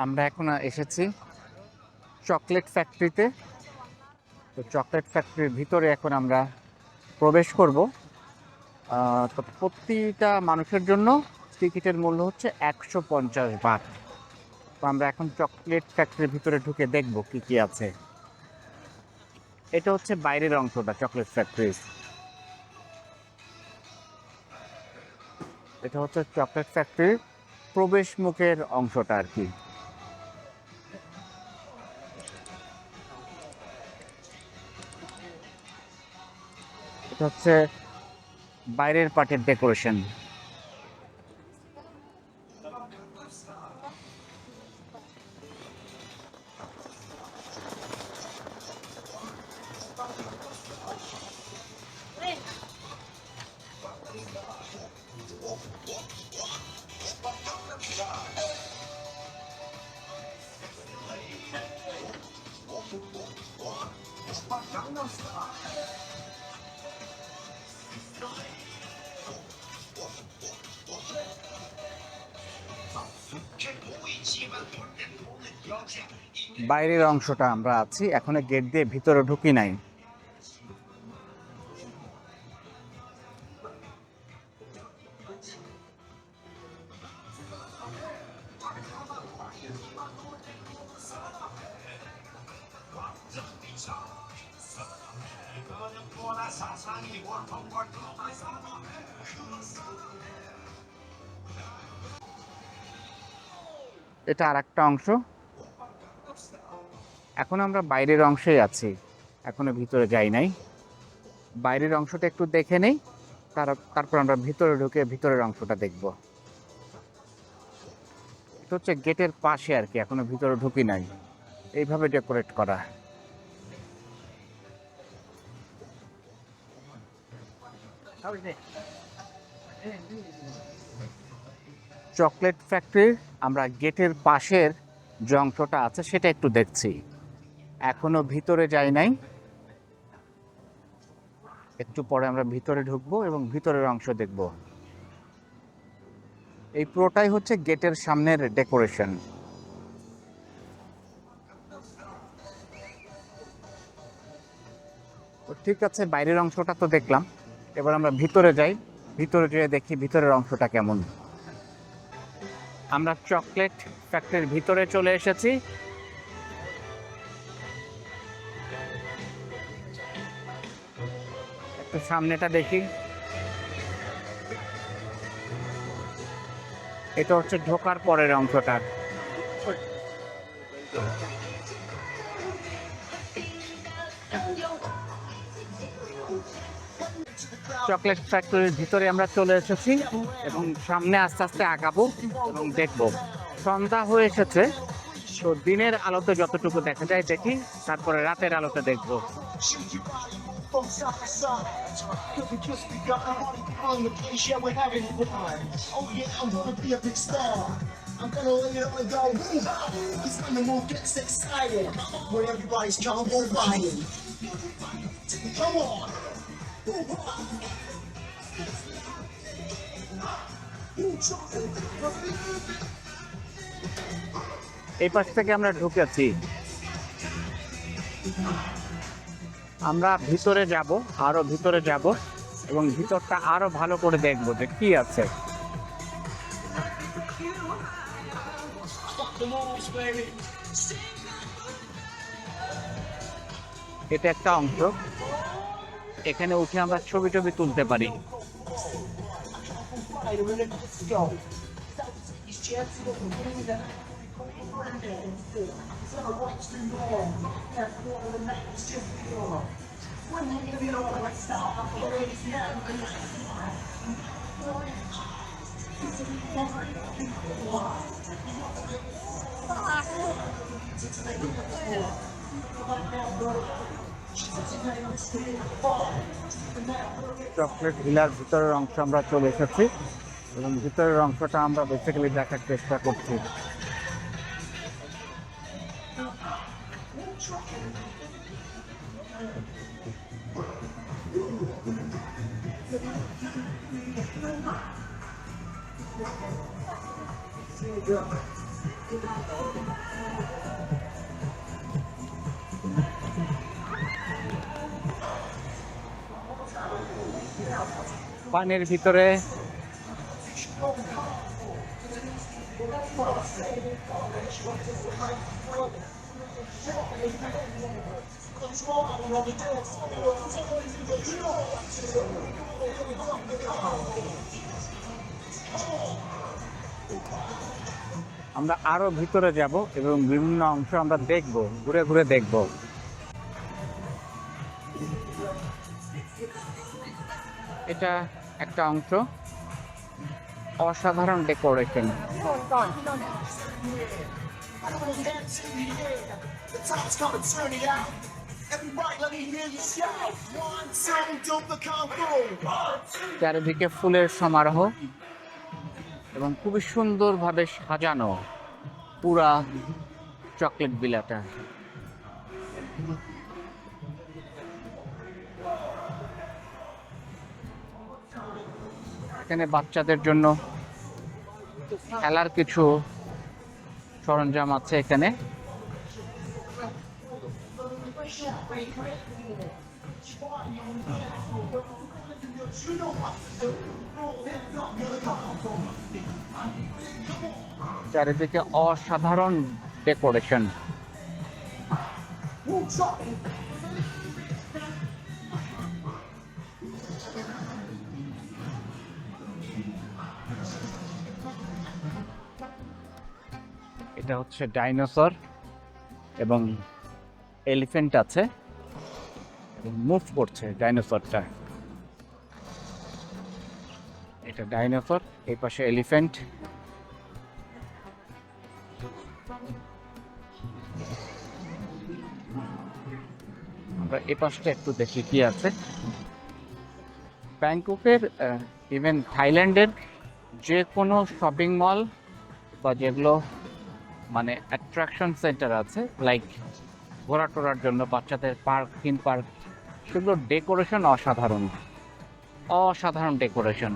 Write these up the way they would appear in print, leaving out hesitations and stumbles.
আমরা এখন এসেছি চকলেট ফ্যাক্টরিতে। তো চকলেট ফ্যাক্টরির ভিতরে এখন আমরা প্রবেশ করব। তো প্রতিটা মানুষের জন্য টিকিটের মূল্য হচ্ছে 150 বাট। তো আমরা এখন চকলেট ফ্যাক্টরির ভিতরে ঢুকে দেখব কি কি আছে। এটা হচ্ছে বাইরের অংশটা চকলেট ফ্যাক্টরির। এটা হচ্ছে চকলেট ফ্যাক্টরির প্রবেশ মুখের অংশটা আর কি। এটা হচ্ছে বাইরের পার্টের ডেকোরেশন। বাইরের অংশটা আমরা আছি, এখনো গেট দিয়ে ভিতরে ঢুকি নাই। এটা আর একটা অংশ। এখন আমরা বাইরের অংশেই আছি, এখনো ভিতরে যাই নাই। বাইরের অংশটা একটু দেখে নেই, তারপর আমরা ভিতরে ঢুকে ভিতরের অংশটা দেখব। এটা হচ্ছে গেটের পাশে আর কি, এখনো ভিতরে ঢুকি নাই। এইভাবে ডেকোরেট করা। চকলেট ফ্যাক্টরির আমরা গেটের পাশের যে অংশটা আছে সেটা একটু দেখছি, এখনো ভিতরে যাই নাই। একটু পরে আমরা ভিতরে ঢুকবো এবং ভিতরের অংশ দেখব। এই পুরোটাই হচ্ছে গেটের সামনের ডেকোরেশন। ঠিক আছে, বাইরের অংশটা তো দেখলাম, এবার আমরা ভিতরে যাই। ভিতরে যেয়ে দেখি ভিতরের অংশটা কেমন। আমরা চকলেট ফ্যাক্টরির ভিতরে চলে এসেছি। একটু সামনেটা দেখি। এটা হচ্ছে ঢোকার পরের অংশটা। চকলেট ফ্যাক্টরির ভিতরে আমরা চলে এসেছি এবং সামনে আস্তে আস্তে আগাবো এবং দেখবো। সন্ধ্যা হয়ে এসেছে, তো দিনের আলোতে যতটুকু দেখা যায় দেখি, তারপরে রাতের আলোতে দেখবো। I'm gonna lay it on the dog. It's when the mood gets excited. When everybody's jump on fighting. Come on. এই পাশ থেকে আমরা ঢুকেছি, আমরা ভিতরে যাব, আরো ভিতরে যাব এবং ভিতরটা আরো ভালো করে দেখবো যে কি আছে। এটা একটা অংশ, এখানে উঠে আমরা ছবি টবি তুলতে পারি। চকলেট ভিলার ভিতরের অংশ আমরা চলে এসেছি এবং ভিতরের অংশটা আমরা বেসিক্যালি দেখার চেষ্টা করছি। পানির ভিতরে আমরা আরো ভিতরে যাব এবং বিভিন্ন অংশ আমরা দেখব, ঘুরে ঘুরে দেখব। এটা একটা অংশ, অসাধারণ ডেকোরেশন। চারিদিকে ফুলের সমারোহ এবং খুবই সুন্দরভাবে সাজানো পুরা চকলেট বিলাটা। এখানে বাচ্চাদের জন্য খেলার কিছু সরঞ্জাম আছে এখানে। চারিদিকে অসাধারণ ডেকোরেশন। এটা হচ্ছে ডাইনোসর এবং এলিফ্যান্ট আছে এবং মুভ করছে ডাইনোসরটা। এটা ডাইনোসর, এই পাশে এলিফ্যান্ট। আমরা এই পাশটা একটু দেখি কি আছে। ব্যাংককের ইভেন থাইল্যান্ডের যে কোনো শপিং মল বা যেগুলো মানে অ্যাট্রাকশন সেন্টার আছে, লাইক ঘোরা টোরার জন্য বাচ্চাদের পার্ক, থিম পার্ক, সেগুলোর ডেকোরেশন অসাধারণ, অসাধারণ ডেকোরেশন।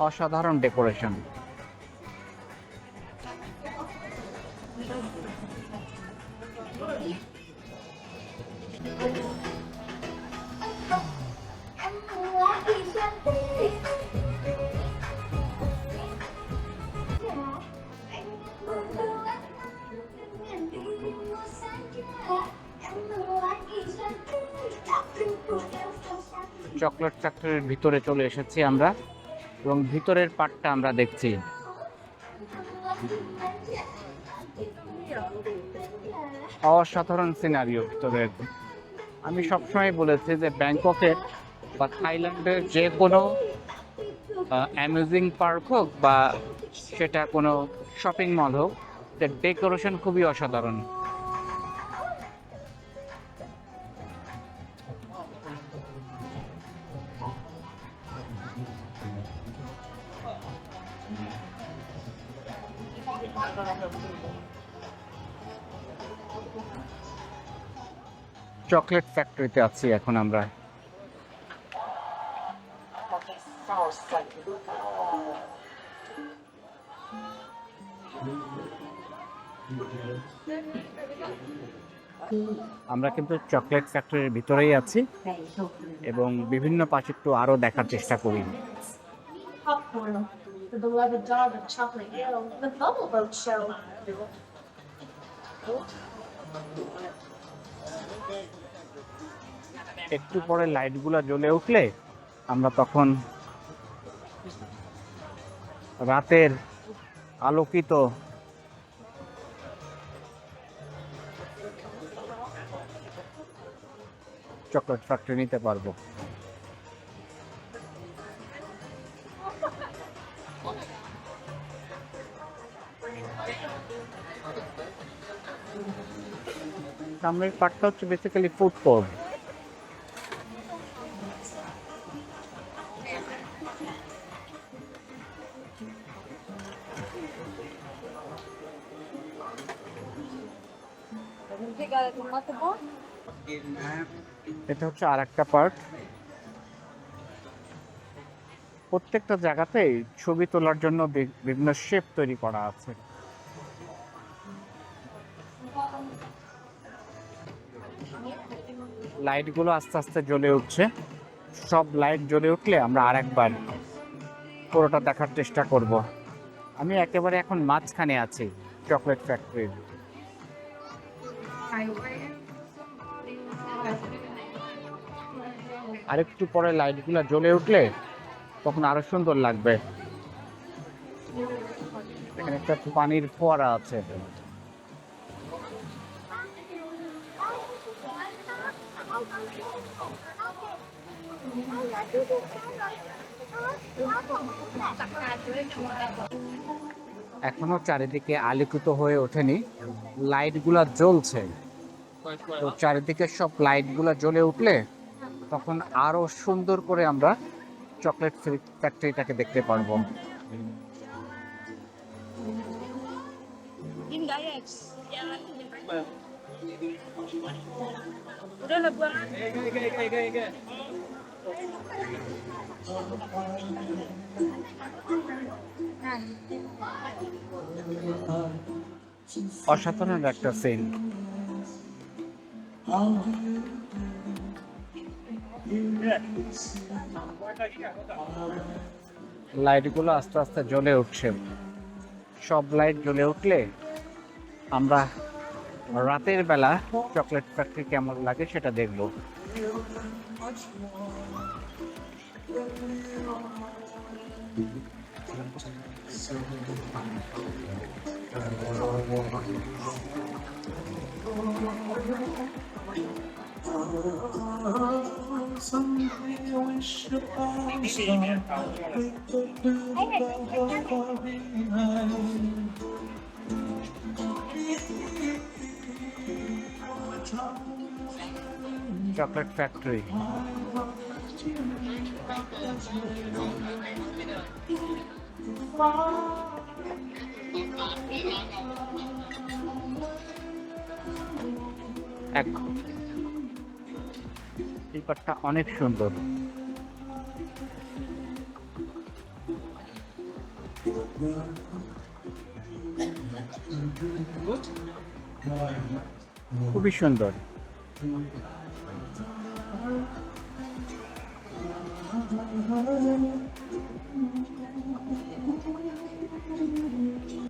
অসাধারণ ডেকোরেশন। চকলেট ফ্যাক্টরির ভিতরে চলে এসেছি আমরা এবং ভিতরের পার্টটা আমরা দেখছি। অসাধারণ সিনারিও ভিতরের। আমি সবসময় বলেছি যে ব্যাংককের বা থাইল্যান্ডের যে কোনো অ্যামিউজিং পার্ক হোক বা সেটা কোনো শপিং মল হোক, ডেকোরেশন খুবই অসাধারণ। চকলেট ফ্যাক্টরিতে আছি এখন আমরা। আমরা কিন্তু চকলেট ফ্যাক্টরির ভিতরেই আছি এবং বিভিন্ন পাশে একটু আরো দেখার চেষ্টা করি। The beloved dog of chocolate hill, the bubble boat show. একটু পরে লাইটগুলো জ্বলে উঠলে আমরা তখন রাতের আলোকিত চকলেট ফ্যাক্টরি নিতে পারবো। সামনের পার্টটা হচ্ছে বেসিক্যালি ফুড কোর্ট। এটা হচ্ছে আর একটা পার্ট। প্রত্যেকটা জায়গাতেই ছবি তোলার জন্য বিভিন্ন শেপ তৈরি করা আছে। লাইটগুলো আস্তে আস্তে জ্বলে উঠছে। সব লাইট জ্বলে উঠলে আমরা আরেকবার পুরোটা দেখার চেষ্টা করব। আমি একেবারে এখন মাঝখানে আছি চকলেট ফ্যাক্টরির। আরেকটু পরে লাইটগুলো জ্বলে উঠলে তখন আরো সুন্দর লাগবে। এখানে একটা পানির ফোয়ারা আছে। এখনো চারিদিকে আলোকিত হয়ে ওঠেনি, লাইটগুলা জ্বলছে। তো চারিদিকে সব লাইটগুলা জ্বলে উঠলে তখন আরো সুন্দর করে আমরা চকলেট ফ্যাক্টরিটাকে দেখতে পারবো। Udah lah buang. অসাধারণ একটা সিন। লাইটগুলো আস্তে আস্তে জ্বলে উঠছে। সব লাইট জ্বলে উঠলে আমরা রাতের বেলা চকলেট ফ্যাক্টরি কেমন লাগে সেটা দেখব। Chocolate factory. এই পাটটা অনেক সুন্দর। খুবই সুন্দর।